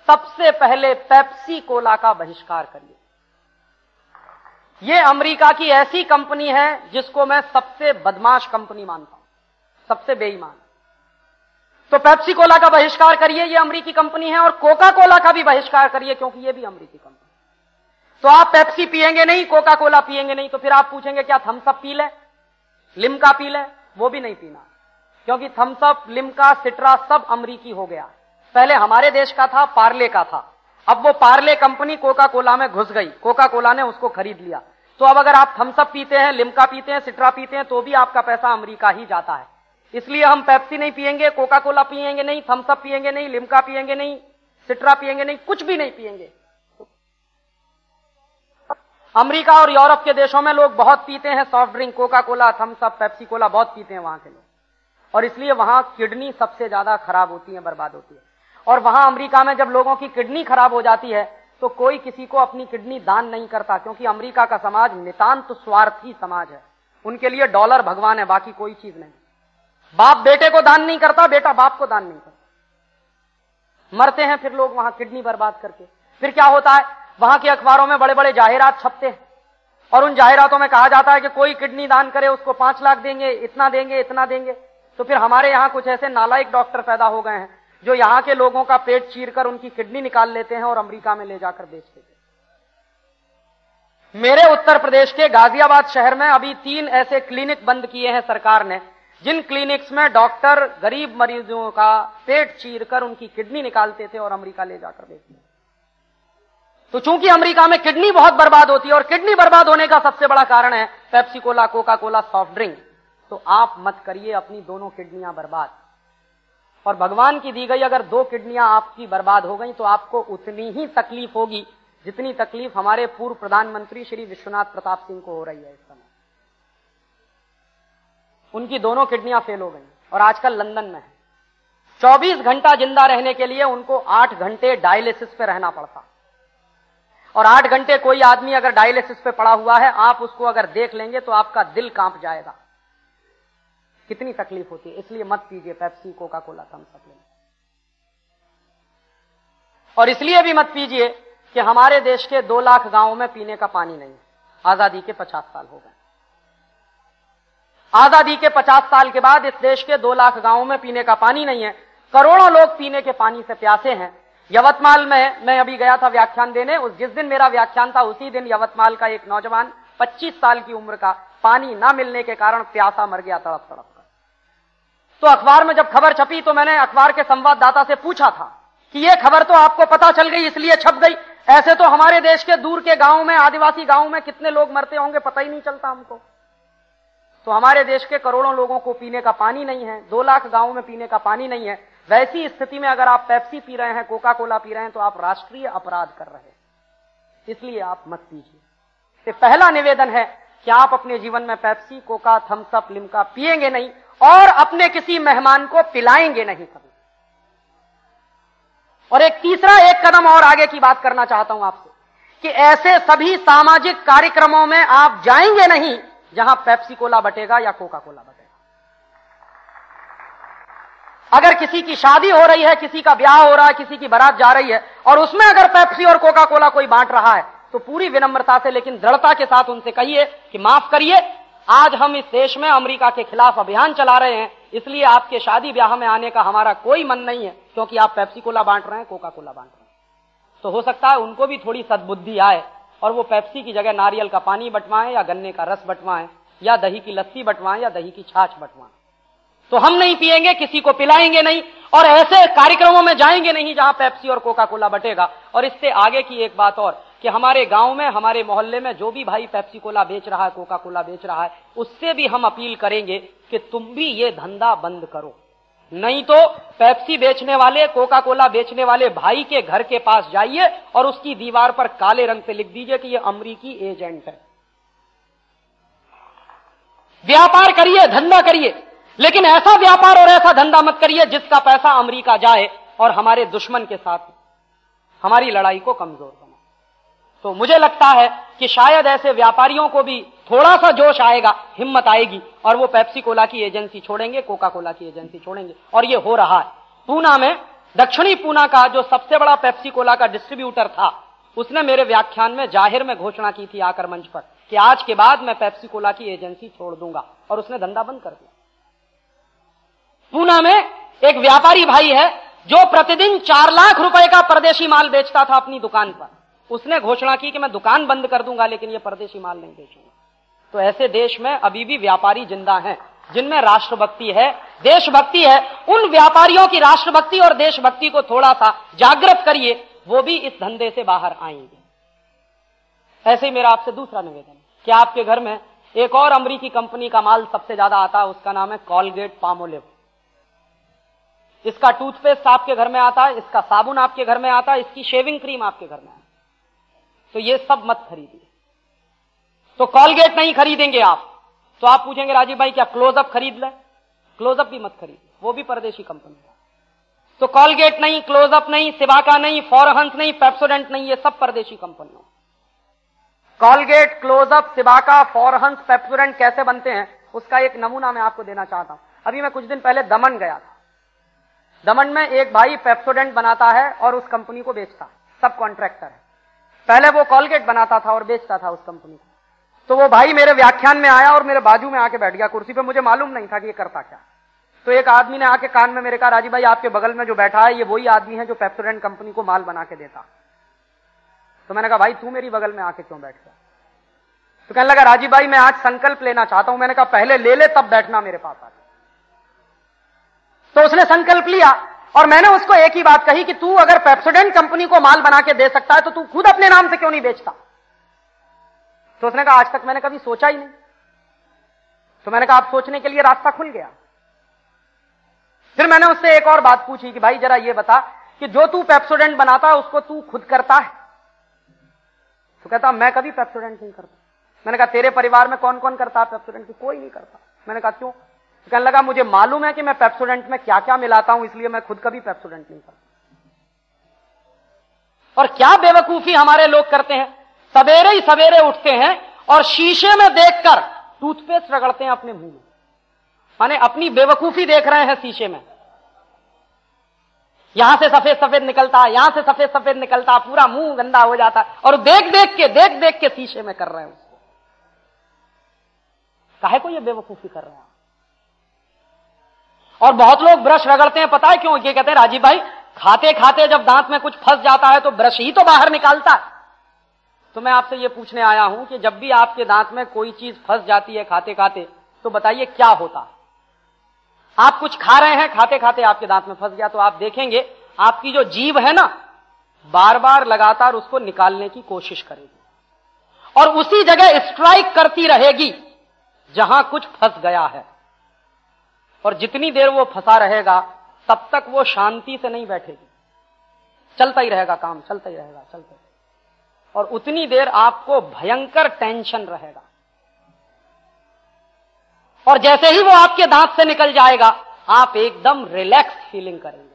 सबसे पहले पेप्सी कोला का बहिष्कार करिए। यह अमेरिका की ऐसी कंपनी है जिसको मैं सबसे बदमाश कंपनी मानता हूं, सबसे बेईमान। तो पेप्सी कोला का बहिष्कार करिए, यह अमेरिकी कंपनी है, और कोका कोला का भी बहिष्कार करिए क्योंकि यह भी अमेरिकी कंपनी। तो आप पेप्सी पिएंगे नहीं, कोका कोला पिएंगे नहीं, तो फिर आप पूछेंगे क्या थम्स अप पी लें, लिम्का पी लें? वो भी नहीं पीना, क्योंकि थम्स अप, लिम्का, सिट्रा सब अमेरिकी हो गया। पहले हमारे देश का था, पार्ले का था। अब वो पार्ले कंपनी कोका कोला में घुस गई, कोका कोला ने उसको खरीद लिया। तो अब अगर आप थम्स अप पीते हैं, लिम्का पीते हैं, सिट्रा पीते हैं, तो भी आपका पैसा अमेरिका ही जाता है। इसलिए हम पेप्सी नहीं पिएंगे, कोका कोला पिएंगे नहीं, थम्स अप पिएंगे नहीं, लिम्का पिएंगे नहीं, सिट्रा पिएंगे नहीं, कुछ भी नहीं पिएंगे। अमेरिका और यूरोप के देशों में लोग बहुत पीते हैं soft drink, Coca Cola, Thums Up, Pepsi cola बहुत पीते हैं वहां के लोग, और इसलिए वहां किडनी सबसे ज्यादा खराब होती है, बर्बाद होती है। और वहां अमेरिका में जब लोगों की किडनी खराब हो जाती है तो कोई किसी को अपनी किडनी दान नहीं करता, क्योंकि अमेरिका का समाज नितांत स्वार्थी समाज है। उनके लिए डॉलर भगवान है, बाकी कोई चीज नहीं। बाप बेटे को दान नहीं करता, बेटा बाप को दान नहीं करता। मरते हैं फिर लोग वहां किडनी बर्बाद करके। फिर क्या होता है, वहां के अखबारों में बड़े बड़े जाहिरात छपते हैं, और उन जाहिरातों में कहा जाता है कि कोई किडनी दान करे उसको 5 लाख देंगे, इतना देंगे, इतना देंगे। तो फिर हमारे यहां कुछ ऐसे नालायक डॉक्टर पैदा हो गए हैं जो यहां के लोगों का पेट चीरकर उनकी किडनी निकाल लेते हैं और अमेरिका में ले जाकर बेच देते हैं। मेरे उत्तर प्रदेश के गाजियाबाद शहर में अभी 3 ऐसे क्लिनिक बंद किए हैं सरकार ने, जिन क्लिनिक्स में डॉक्टर गरीब मरीजों का पेट चीरकर उनकी किडनी निकालते थे और अमेरिका ले जाकर बेचते थे। तो चूंकि अमेरिका में किडनी बहुत बर्बाद होती है, और किडनी बर्बाद होने का सबसे बड़ा कारण है Pepsi Cola, Coca Cola, soft drink, तो आप मत करिए अपनी दोनों किडनियां बर्बाद। और भगवान की दी गई अगर 2 किडनियां आपकी बर्बाद हो गई तो आपको उतनी ही तकलीफ होगी जितनी तकलीफ हमारे पूर्व प्रधानमंत्री श्री विश्वनाथ प्रताप सिंह को हो रही है इस समय। उनकी दोनों किडनियां फेल हो गई और आजकल लंदन में है। 24 घंटा जिंदा रहने के लिए उनको 8 घंटे डायलिसिस पे रहना पड़ता, और 8 घंटे कोई आदमी अगर डायलिसिस पे पड़ा हुआ है, आप उसको अगर देख लेंगे तो आपका दिल कांप जाएगा, कितनी तकलीफ होती है। इसलिए मत पीजिए Pepsi, Coca Cola, Thums Up. और इसलिए भी मत पीजिए कि हमारे देश के 2 लाख गांवों में पीने का पानी नहीं है। आजादी के 50 साल हो गए। आजादी के 50 साल के बाद इस देश के 2 लाख गांवों में पीने का पानी नहीं है। करोड़ों लोग पीने के पानी से प्यासे हैं। यवतमाल में मैं अभी गया था व्याख्यान देने, जिस दिन मेरा व्याख्यान था उसी दिन यवतमाल का एक नौजवान 25 साल की उम्र का पानी ना मिलने के कारण प्यासा मर गया तड़प तड़प कर। तो अखबार में जब खबर छपी तो मैंने अखबार के संवाददाता से पूछा था कि यह खबर तो आपको पता चल गई इसलिए छप गई, ऐसे तो हमारे देश के दूर के गांव में, आदिवासी गांव में कितने लोग मरते होंगे पता ही नहीं चलता हमको। तो हमारे देश के करोड़ों लोगों को पीने का पानी नहीं है, 2 लाख गांवों में पीने का पानी नहीं है। वैसी स्थिति में अगर आप पेप्सी पी रहे हैं, कोका कोला पी रहे हैं, तो आप राष्ट्रीय अपराध कर रहे हैं, इसलिए आप मत पीजिए। तो पहला निवेदन है कि आप अपने जीवन में Pepsi, Coca, Thums Up, Limca पिएंगे नहीं और अपने किसी मेहमान को पिलाएंगे नहीं कभी। और एक तीसरा एक कदम और आगे की बात करना चाहता हूं आपसे कि ऐसे सभी सामाजिक कार्यक्रमों में आप जाएंगे नहीं जहां पेप्सी कोला बटेगा या कोका कोला बटेगा। अगर किसी की शादी हो रही है, किसी का ब्याह हो रहा है, किसी की बारात जा रही है और उसमें अगर पेप्सी और कोका कोला कोई बांट रहा है तो पूरी विनम्रता से लेकिन दृढ़ता के साथ उनसे कहिए कि माफ करिए, आज हम इस देश में अमेरिका के खिलाफ अभियान चला रहे हैं, इसलिए आपके शादी ब्याह में आने का हमारा कोई मन नहीं है, क्योंकि आप पेप्सी कोला बांट रहे हैं, कोका कोला बांट रहे हैं। तो हो सकता है उनको भी थोड़ी सद्बुद्धि आए और वो पेप्सी की जगह नारियल का पानी बंटवाएं या गन्ने का रस बंटवाएं या दही की लस्सी बंटवाएं या दही की छाछ बंटवाएं। तो हम नहीं पिएंगे, किसी को पिलाएंगे नहीं और ऐसे कार्यक्रमों में जाएंगे नहीं जहां पेप्सी और कोका कोला बटेगा। और इससे आगे की एक बात और कि हमारे गांव में, हमारे मोहल्ले में जो भी भाई पेप्सी कोला बेच रहा है, कोका कोला बेच रहा है, उससे भी हम अपील करेंगे कि तुम भी ये धंधा बंद करो। नहीं तो पेप्सी बेचने वाले, कोका कोला बेचने वाले भाई के घर के पास जाइए और उसकी दीवार पर काले रंग से लिख दीजिए कि ये अमरीकी एजेंट है। व्यापार करिए, धंधा करिए, लेकिन ऐसा व्यापार और ऐसा धंधा मत करिए जिसका पैसा अमेरिका जाए और हमारे दुश्मन के साथ हमारी लड़ाई को कमजोर बनाए। तो मुझे लगता है कि शायद ऐसे व्यापारियों को भी थोड़ा सा जोश आएगा, हिम्मत आएगी, और वो पेप्सी कोला की एजेंसी छोड़ेंगे, कोका कोला की एजेंसी छोड़ेंगे। और ये हो रहा है। पूना में, दक्षिणी पूना का जो सबसे बड़ा पेप्सी कोला का डिस्ट्रीब्यूटर था, उसने मेरे व्याख्यान में जाहिर में घोषणा की थी आकर मंच पर कि आज के बाद मैं पेप्सी कोला की एजेंसी छोड़ दूंगा, और उसने धंधा बंद कर दिया। पूना में एक व्यापारी भाई है जो प्रतिदिन 4 लाख रुपए का परदेशी माल बेचता था अपनी दुकान पर। उसने घोषणा की कि मैं दुकान बंद कर दूंगा लेकिन ये परदेशी माल नहीं बेचूंगा। तो ऐसे देश में अभी भी व्यापारी जिंदा हैं जिनमें राष्ट्रभक्ति है, देशभक्ति है। उन व्यापारियों की राष्ट्रभक्ति और देशभक्ति को थोड़ा सा जागृत करिए, वो भी इस धंधे से बाहर आएंगे। ऐसे ही मेरा आपसे दूसरा निवेदन है कि आपके घर में एक और अमेरिकी कंपनी का माल सबसे ज्यादा आता है, उसका नाम है कॉलगेट पामोलिव। इसका टूथपेस्ट आपके घर में आता है, इसका साबुन आपके घर में आता है, इसकी शेविंग क्रीम आपके घर में आता है। तो ये सब मत खरीदिए। तो कॉलगेट नहीं खरीदेंगे आप, तो आप पूछेंगे राजीव भाई क्या क्लोजअप खरीद लें? क्लोजअप भी मत खरीदिए, वो भी परदेशी कंपनी है। तो कॉलगेट नहीं, क्लोजअप नहीं, सिबाका नहीं, फॉरहंस नहीं, पेप्सोडेंट नहीं, ये सब परदेशी कंपनियां। Colgate, Closeup, Cibaca, Forhans, Pepsodent कैसे बनते हैं उसका एक नमूना मैं आपको देना चाहता हूं। अभी मैं कुछ दिन पहले दमन गया था। दमन में एक भाई पेप्सोडेंट बनाता है और उस कंपनी को बेचता है, सब कॉन्ट्रैक्टर है। पहले वो कॉलगेट बनाता था और बेचता था उस कंपनी को। तो वो भाई मेरे व्याख्यान में आया और मेरे बाजू में आके बैठ गया कुर्सी पे। मुझे मालूम नहीं था कि ये करता क्या। तो एक आदमी ने आके कान में मेरे कहा, राजीव भाई आपके बगल में जो बैठा है ये वही आदमी है जो पेप्सोडेंट कंपनी को माल बना के देता। तो मैंने कहा भाई तू मेरी बगल में आके क्यों बैठ गया? तो कहने लगा राजीव भाई मैं आज संकल्प लेना चाहता हूं। मैंने कहा पहले ले ले तब बैठना मेरे पास आके। तो उसने संकल्प लिया और मैंने उसको एक ही बात कही कि तू अगर पेप्सोडेंट कंपनी को माल बना के दे सकता है तो तू खुद अपने नाम से क्यों नहीं बेचता? तो उसने कहा आज तक मैंने कभी सोचा ही नहीं। तो मैंने कहा आप सोचने के लिए रास्ता खुल गया। फिर मैंने उससे एक और बात पूछी कि भाई जरा ये बता कि जो तू पेप्सोडेंट बनाता है उसको तू खुद करता है? तो कहता मैं कभी पेप्सोडेंट नहीं करता। मैंने कहा तेरे परिवार में कौन कौन करता है पेप्सोडेंट? कोई नहीं करता। मैंने कहा क्यों? तो कहने लगा मुझे मालूम है कि मैं पेप्सोडेंट में क्या क्या मिलाता हूं, इसलिए मैं खुद कभी पेप्सोडेंट नहीं करता। और क्या बेवकूफी हमारे लोग करते हैं, सवेरे ही सवेरे उठते हैं और शीशे में देखकर टूथपेस्ट रगड़ते हैं अपने मुंह में, माने अपनी बेवकूफी देख रहे हैं शीशे में। यहां से सफेद सफेद निकलता है, यहां से सफेद सफेद निकलता है, पूरा मुंह गंदा हो जाता है और देख देख के शीशे में कर रहे हैं उसको। काहे को ये बेवकूफी कर रहे हैं? और बहुत लोग ब्रश रगड़ते हैं, पता है क्यों? ये कहते हैं राजीव भाई खाते खाते जब दांत में कुछ फंस जाता है तो ब्रश ही तो बाहर निकालता है। तो मैं आपसे ये पूछने आया हूं कि जब भी आपके दांत में कोई चीज फंस जाती है खाते खाते, तो बताइए क्या होता है? आप कुछ खा रहे हैं, खाते खाते आपके दांत में फंस गया, तो आप देखेंगे आपकी जो जीभ है ना, बार बार लगातार उसको निकालने की कोशिश करेगी और उसी जगह स्ट्राइक करती रहेगी जहां कुछ फंस गया है। और जितनी देर वो फंसा रहेगा तब तक वो शांति से नहीं बैठेगी, चलता ही रहेगा काम, चलता ही रहेगा, चलता ही। और उतनी देर आपको भयंकर टेंशन रहेगा। और जैसे ही वो आपके दांत से निकल जाएगा आप एकदम रिलैक्स फीलिंग करेंगे।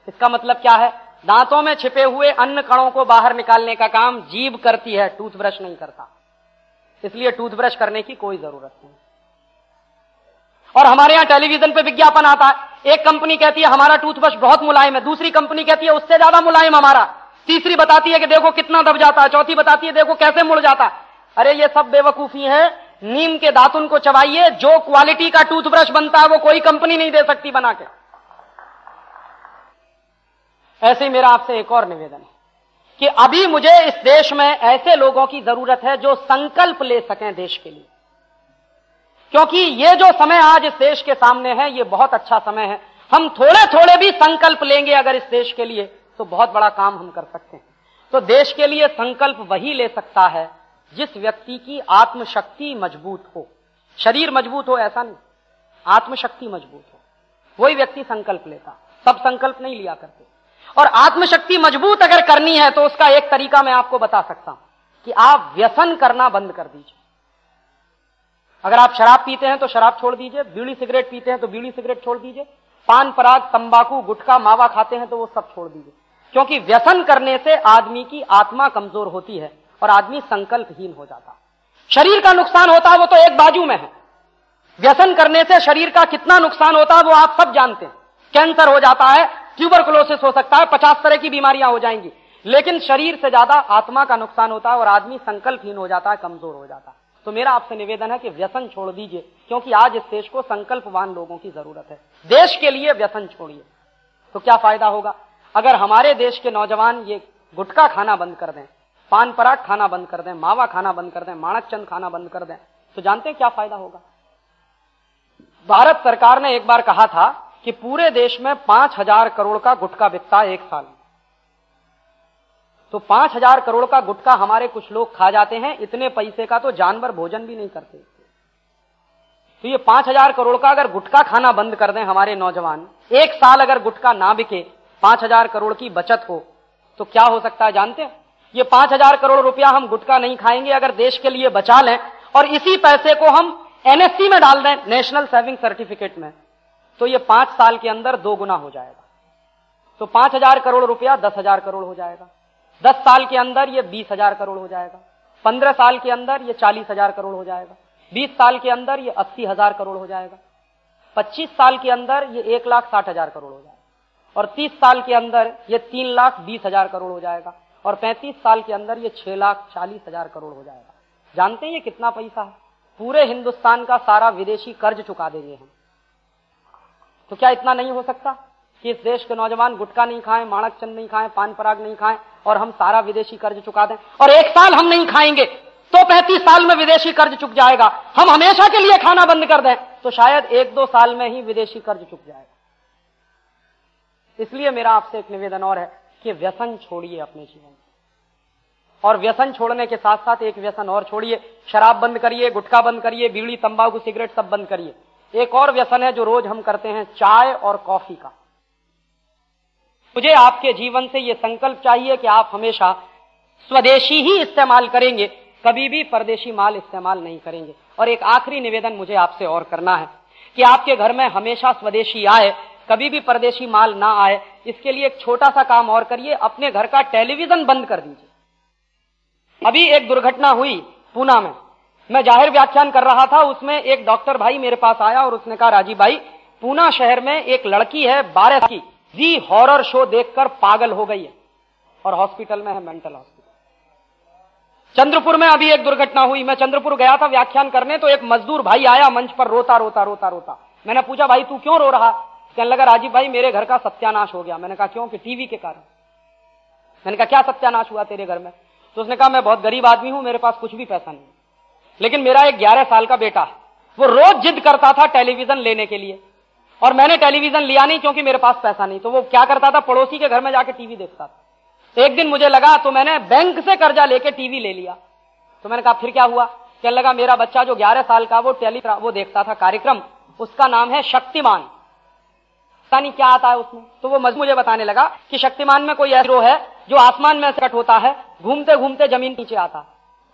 इसका मतलब क्या है? दांतों में छिपे हुए अन्न कणों को बाहर निकालने का काम जीभ करती है, टूथब्रश नहीं करता। इसलिए टूथब्रश करने की कोई जरूरत नहीं। और हमारे यहां टेलीविजन पे विज्ञापन आता है, एक कंपनी कहती है हमारा टूथब्रश बहुत मुलायम है, दूसरी कंपनी कहती है उससे ज्यादा मुलायम हमारा, तीसरी बताती है कि देखो कितना दब जाता है, चौथी बताती है देखो कैसे मुड़ जाता है। अरे ये सब बेवकूफी है। नीम के दातुन को चबाइए, जो क्वालिटी का टूथब्रश बनता है वो कोई कंपनी नहीं दे सकती बना के। ऐसे ही मेरा आपसे एक और निवेदन है कि अभी मुझे इस देश में ऐसे लोगों की जरूरत है जो संकल्प ले सकें देश के लिए, क्योंकि ये जो समय आज इस देश के सामने है ये बहुत अच्छा समय है। हम थोड़े थोड़े भी संकल्प लेंगे अगर इस देश के लिए तो बहुत बड़ा काम हम कर सकते हैं। तो देश के लिए संकल्प वही ले सकता है जिस व्यक्ति की आत्मशक्ति मजबूत हो। शरीर मजबूत हो ऐसा नहीं, आत्मशक्ति मजबूत हो, वही व्यक्ति संकल्प लेता। सब संकल्प नहीं लिया करते। और आत्मशक्ति मजबूत अगर करनी है तो उसका एक तरीका मैं आपको बता सकता हूं कि आप व्यसन करना बंद कर दीजिए। अगर आप शराब पीते हैं तो शराब छोड़ दीजिए, बीड़ी सिगरेट पीते हैं तो बीड़ी सिगरेट छोड़ दीजिए, पान पराग तंबाकू गुटखा मावा खाते हैं तो वो सब छोड़ दीजिए। क्योंकि व्यसन करने से आदमी की आत्मा कमजोर होती है और आदमी संकल्पहीन हो जाता है। शरीर का नुकसान होता है वो तो एक बाजू में है, व्यसन करने से शरीर का कितना नुकसान होता है वो आप सब जानते हैं। कैंसर हो जाता है, ट्यूबरकुलोसिस हो सकता है, 50 तरह की बीमारियां हो जाएंगी, लेकिन शरीर से ज्यादा आत्मा का नुकसान होता है और आदमी संकल्पहीन हो जाता है, कमजोर हो जाता है। तो मेरा आपसे निवेदन है कि व्यसन छोड़ दीजिए, क्योंकि आज इस देश को संकल्पवान लोगों की जरूरत है। देश के लिए व्यसन छोड़िए, तो क्या फायदा होगा? अगर हमारे देश के नौजवान ये गुटखा खाना बंद कर दें, पान पराग खाना बंद कर दें, मावा खाना बंद कर दें, माणक चंद खाना बंद कर दें, तो जानते हैं क्या फायदा होगा? भारत सरकार ने एक बार कहा था कि पूरे देश में 5,000 करोड़ का गुटखा बिकता है एक साल में। तो 5,000 करोड़ का गुटखा हमारे कुछ लोग खा जाते हैं, इतने पैसे का तो जानवर भोजन भी नहीं करते। तो ये 5,000 करोड़ का अगर गुटखा खाना बंद कर दें हमारे नौजवान, एक साल अगर गुटखा ना बिके, 5,000 करोड़ की बचत हो, तो क्या हो सकता है जानते हैं? ये 5,000 करोड़ रुपया हम गुटखा नहीं खाएंगे, अगर देश के लिए बचा लें और इसी पैसे को हम एनएससी में डाल दें, नेशनल सेविंग सर्टिफिकेट में, तो ये 5 साल के अंदर 2 गुना हो जाएगा। तो 5,000 करोड़ रुपया 10,000 करोड़ हो जाएगा, 10 साल के अंदर ये 20,000 करोड़ हो जाएगा, 15 साल के अंदर ये 40,000 करोड़ हो जाएगा, 20 साल के अंदर ये 80,000 करोड़ हो जाएगा, 25 साल के अंदर ये 1,60,000 करोड़ हो जाएगा, और 30 साल के अंदर ये 3,20,000 करोड़ हो जाएगा, और 35 साल के अंदर ये 6,40,000 करोड़ हो जाएगा। जानते हैं ये कितना पैसा है? पूरे हिंदुस्तान का सारा विदेशी कर्ज चुका देंगे हम। तो क्या इतना नहीं हो सकता कि इस देश के नौजवान गुटखा नहीं खाएं, माणक चंद नहीं खाएं, पान पराग नहीं खाएं और हम सारा विदेशी कर्ज चुका दें? और एक साल हम नहीं खाएंगे तो 35 साल में विदेशी कर्ज चुक जाएगा। हम हमेशा के लिए खाना बंद कर दें तो शायद 1-2 साल में ही विदेशी कर्ज चुक जाएगा। इसलिए मेरा आपसे एक निवेदन और है कि व्यसन छोड़िए अपने जीवन में, और व्यसन छोड़ने के साथ साथ एक व्यसन और छोड़िए, शराब बंद करिए, गुटखा बंद करिए, बीड़ी तंबाकू सिगरेट सब बंद करिए। एक और व्यसन है जो रोज हम करते हैं, चाय और कॉफी का। मुझे आपके जीवन से यह संकल्प चाहिए कि आप हमेशा स्वदेशी ही इस्तेमाल करेंगे, कभी भी परदेशी माल इस्तेमाल नहीं करेंगे। और एक आखिरी निवेदन मुझे आपसे और करना है कि आपके घर में हमेशा स्वदेशी आए, कभी भी परदेशी माल ना आए। इसके लिए एक छोटा सा काम और करिए, अपने घर का टेलीविजन बंद कर दीजिए। अभी एक दुर्घटना हुई पूना में, मैं जाहिर व्याख्यान कर रहा था, उसमें एक डॉक्टर भाई मेरे पास आया और उसने कहा, राजीव भाई, पूना शहर में एक लड़की है 12 की, जी हॉरर शो देखकर पागल हो गई है और हॉस्पिटल में है, मेंटल हॉस्पिटल। चंद्रपुर में अभी एक दुर्घटना हुई, मैं चंद्रपुर गया था व्याख्यान करने, तो एक मजदूर भाई आया मंच पर रोता रोता रोता रोता। मैंने पूछा, भाई तू क्यों रो रहा? कहने लगा, राजीव भाई मेरे घर का सत्यानाश हो गया। मैंने कहा क्यों? कि टीवी के कारण। मैंने कहा क्या सत्यानाश हुआ तेरे घर में? तो उसने कहा, मैं बहुत गरीब आदमी हूं, मेरे पास कुछ भी पैसा नहीं, लेकिन मेरा एक 11 साल का बेटा है, वो रोज जिद करता था टेलीविजन लेने के लिए, और मैंने टेलीविजन लिया नहीं क्योंकि मेरे पास पैसा नहीं। तो वो क्या करता था, पड़ोसी के घर में जाके टीवी देखता था। एक दिन मुझे लगा तो मैंने बैंक से कर्जा लेके टीवी ले लिया। तो मैंने कहा फिर क्या हुआ? कहने लगा, मेरा बच्चा जो 11 साल का वो देखता था कार्यक्रम, उसका नाम है शक्तिमान, पता नहीं क्या आता है उसमें। तो वो मुझे बताने लगा कि शक्तिमान में कोई हीरो है जो आसमान में से कट होता है, घूमते घूमते जमीन नीचे आता।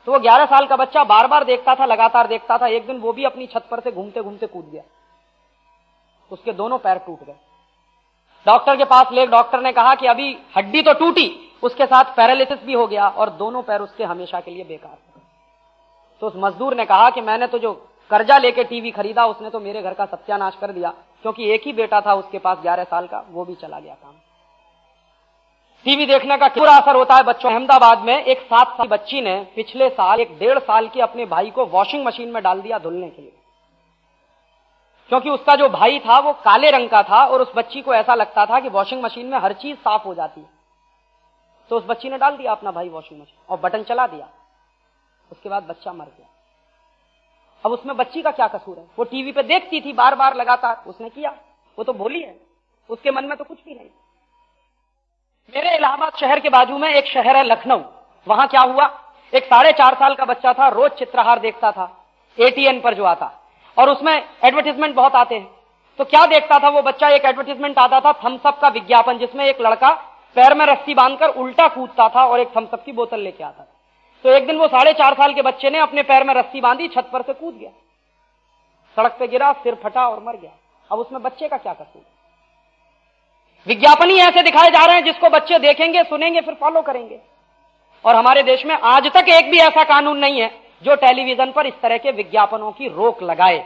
तो वो 11 साल का बच्चा बार बार देखता था, लगातार देखता था। एक दिन वो भी अपनी छत पर से घूमते घूमते कूद गया, उसके दोनों पैर टूट गए। डॉक्टर के पास ले, डॉक्टर ने कहा कि अभी हड्डी तो टूटी, उसके साथ पैरालिसिस भी हो गया और दोनों पैर उसके हमेशा के लिए बेकार हो गए। तो उस मजदूर ने कहा कि मैंने तो जो कर्जा लेके टीवी खरीदा उसने तो मेरे घर का सत्यानाश कर दिया, क्योंकि एक ही बेटा था उसके पास 11 साल का, वो भी चला गया काम। टीवी देखने का बुरा असर होता है बच्चों। अहमदाबाद में एक 7 साल बच्ची ने पिछले साल एक 1.5 साल के अपने भाई को वॉशिंग मशीन में डाल दिया धुलने के लिए, क्योंकि उसका जो भाई था वो काले रंग का था और उस बच्ची को ऐसा लगता था कि वॉशिंग मशीन में हर चीज साफ हो जाती है। तो उस बच्ची ने डाल दिया अपना भाई वॉशिंग मशीन और बटन चला दिया। उसके बाद बच्चा मर गया। अब उसमें बच्ची का क्या कसूर है? वो टीवी पे देखती थी बार बार लगातार, उसने किया, वो तो भोली है, उसके मन में तो कुछ भी नहीं। मेरे इलाहाबाद शहर के बाजू में एक शहर है लखनऊ, वहां क्या हुआ, एक 4.5 साल का बच्चा था, रोज चित्रहार देखता था एटीएन पर जो आता, और उसमें एडवर्टीजमेंट बहुत आते हैं। तो क्या देखता था वो बच्चा, एक एडवर्टीजमेंट आता था थम्स अप का विज्ञापन, जिसमें एक लड़का पैर में रस्सी बांधकर उल्टा कूदता था और एक थम्स अप की बोतल लेके आता था। तो एक दिन वो 4.5 साल के बच्चे ने अपने पैर में रस्सी बांधी, छत पर से कूद गया। सड़क पे गिरा, सिर फटा और मर गया। अब उसमें बच्चे का क्या कसूर? विज्ञापन ही ऐसे दिखाए जा रहे हैं जिसको बच्चे देखेंगे, सुनेंगे, फिर फॉलो करेंगे। और हमारे देश में आज तक एक भी ऐसा कानून नहीं है जो टेलीविजन पर इस तरह के विज्ञापनों की रोक लगाए।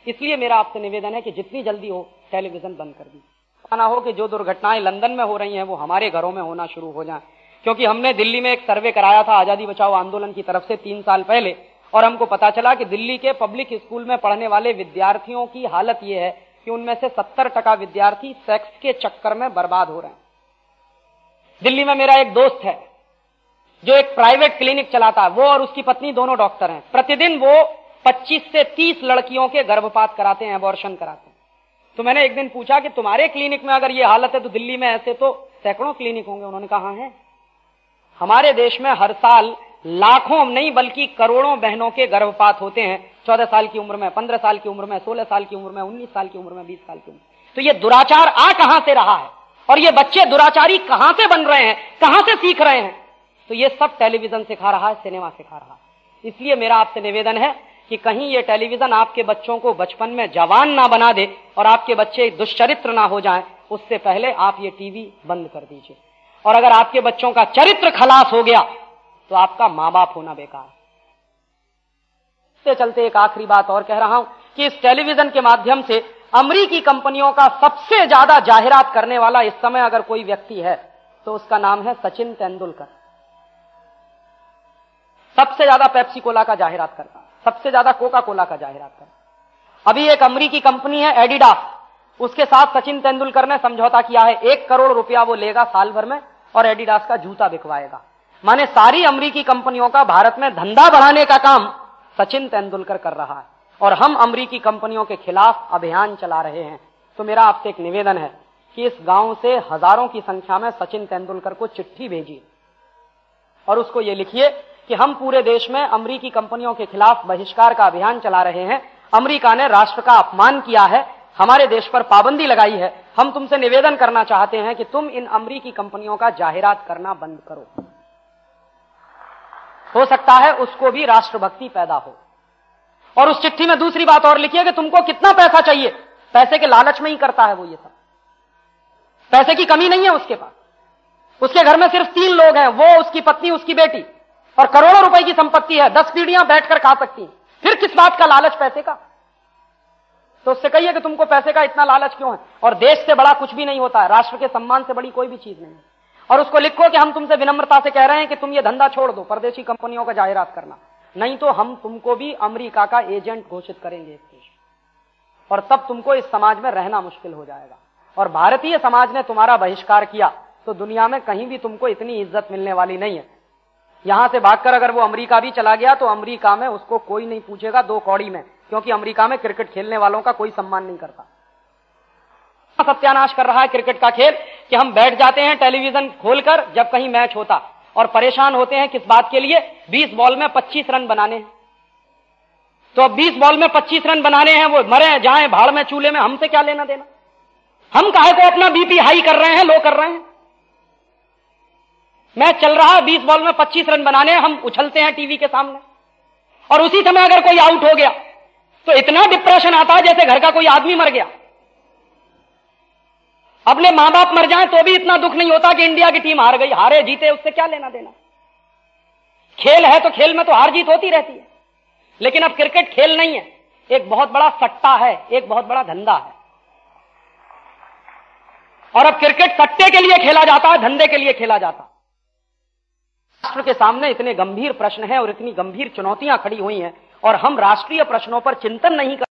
इसलिए मेरा आपसे निवेदन है कि जितनी जल्दी हो टेलीविजन बंद कर दीजिए। ना हो कि जो दुर्घटनाएं लंदन में हो रही हैं वो हमारे घरों में होना शुरू हो जाएं। क्योंकि हमने दिल्ली में एक सर्वे कराया था आजादी बचाओ आंदोलन की तरफ से 3 साल पहले, और हमको पता चला कि दिल्ली के पब्लिक स्कूल में पढ़ने वाले विद्यार्थियों की हालत यह है कि उनमें से 70% विद्यार्थी सेक्स के चक्कर में बर्बाद हो रहे हैं। दिल्ली में मेरा एक दोस्त है जो एक प्राइवेट क्लिनिक चलाता है, वो और उसकी पत्नी दोनों डॉक्टर हैं। प्रतिदिन वो 25 से 30 लड़कियों के गर्भपात कराते हैं, अबॉर्शन कराते हैं। तो मैंने एक दिन पूछा कि तुम्हारे क्लिनिक में अगर ये हालत है तो दिल्ली में ऐसे तो सैकड़ों क्लिनिक होंगे। उन्होंने कहा है, हमारे देश में हर साल लाखों नहीं बल्कि करोड़ों बहनों के गर्भपात होते हैं, 14 साल की उम्र में, 15 साल की उम्र में, 16 साल की उम्र में, 19 साल की उम्र में, 20 साल की उम्र में। तो ये दुराचार आ कहां से रहा है और ये बच्चे दुराचारी कहां से बन रहे हैं, कहां से सीख रहे हैं? तो ये सब टेलीविजन सिखा रहा है, सिनेमा सिखा रहा है। इसलिए मेरा आपसे निवेदन है कि कहीं ये टेलीविजन आपके बच्चों को बचपन में जवान ना बना दे और आपके बच्चे दुष्चरित्र ना हो जाएं, उससे पहले आप ये टीवी बंद कर दीजिए। और अगर आपके बच्चों का चरित्र खलास हो गया तो आपका मां बाप होना बेकार। इससे चलते एक आखिरी बात और कह रहा हूं कि इस टेलीविजन के माध्यम से अमेरिकी कंपनियों का सबसे ज्यादा जाहिरात करने वाला इस समय अगर कोई व्यक्ति है तो उसका नाम है सचिन तेंदुलकर। सबसे ज्यादा पेप्सी कोला का जाहिरात करता, सबसे ज्यादा कोका कोला का जाहिरात करता। अभी एक अमेरिकी कंपनी है एडिडास, उसके साथ सचिन तेंदुलकर ने समझौता किया है। 1 करोड़ रुपया वो लेगा साल भर में और एडिडास का जूता बिकवाएगा। माने सारी अमेरिकी कंपनियों का भारत में धंधा बढ़ाने का काम सचिन तेंदुलकर कर रहा है और हम अमेरिकी कंपनियों के खिलाफ अभियान चला रहे हैं। तो मेरा आपसे एक निवेदन है कि इस गांव से हजारों की संख्या में सचिन तेंदुलकर को चिट्ठी भेजिए और उसको ये लिखिए कि हम पूरे देश में अमेरिकी कंपनियों के खिलाफ बहिष्कार का अभियान चला रहे हैं। अमेरिका ने राष्ट्र का अपमान किया है, हमारे देश पर पाबंदी लगाई है। हम तुमसे निवेदन करना चाहते हैं कि तुम इन अमेरिकी कंपनियों का जाहिरात करना बंद करो। हो सकता है उसको भी राष्ट्रभक्ति पैदा हो। और उस चिट्ठी में दूसरी बात और लिखिए कि तुमको कितना पैसा चाहिए, पैसे के लालच में ही करता है वो ये सब। पैसे की कमी नहीं है उसके पास, उसके घर में सिर्फ 3 लोग हैं, वो, उसकी पत्नी, उसकी बेटी, और करोड़ों रुपए की संपत्ति है, 10 पीढ़ियां बैठकर खा सकती हैं। फिर किस बात का लालच पैसे का? तो उससे कहिए कि तुमको पैसे का इतना लालच क्यों है। और देश से बड़ा कुछ भी नहीं होता है, राष्ट्र के सम्मान से बड़ी कोई भी चीज नहीं है। और उसको लिखो कि हम तुमसे विनम्रता से कह रहे हैं कि तुम ये धंधा छोड़ दो, परदेशी कंपनियों का जाहिरात करना, नहीं तो हम तुमको भी अमेरिका का एजेंट घोषित करेंगे इस देश, और तब तुमको इस समाज में रहना मुश्किल हो जाएगा। और भारतीय समाज ने तुम्हारा बहिष्कार किया तो दुनिया में कहीं भी तुमको इतनी इज्जत मिलने वाली नहीं है। यहां से भागकर अगर वो अमेरिका भी चला गया तो अमेरिका में उसको कोई नहीं पूछेगा 2 कौड़ी में, क्योंकि अमेरिका में क्रिकेट खेलने वालों का कोई सम्मान नहीं करता। सत्यानाश कर रहा है क्रिकेट का खेल कि हम बैठ जाते हैं टेलीविजन खोलकर जब कहीं मैच होता और परेशान होते हैं किस बात के लिए, 20 बॉल में 25 रन बनाने हैं। तो अब 20 बॉल में 25 रन बनाने हैं, वो मरे जाएं भाड़ में चूल्हे में, हमसे क्या लेना देना? हम काहे को अपना बीपी हाई कर रहे हैं, लो कर रहे हैं? मैच चल रहा है, 20 बॉल में 25 रन बनाने हैं, हम उछलते हैं टीवी के सामने, और उसी समय अगर कोई आउट हो गया तो इतना डिप्रेशन आता है जैसे घर का कोई आदमी मर गया। अपने मां बाप मर जाएं तो भी इतना दुख नहीं होता कि इंडिया की टीम हार गई। हारे जीते उससे क्या लेना देना? खेल है तो खेल में तो हार जीत होती रहती है, लेकिन अब क्रिकेट खेल नहीं है, एक बहुत बड़ा सट्टा है, एक बहुत बड़ा धंधा है। और अब क्रिकेट सट्टे के लिए खेला जाता है, धंधे के लिए खेला जाता है। राष्ट्र के सामने इतने गंभीर प्रश्न हैं और इतनी गंभीर चुनौतियां खड़ी हुई हैं और हम राष्ट्रीय प्रश्नों पर चिंतन नहीं कर।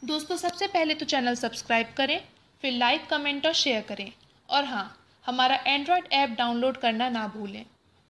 दोस्तों सबसे पहले तो चैनल सब्सक्राइब करें, फिर लाइक, कमेंट और शेयर करें और हाँ, हमारा एंड्रॉयड ऐप डाउनलोड करना ना भूलें।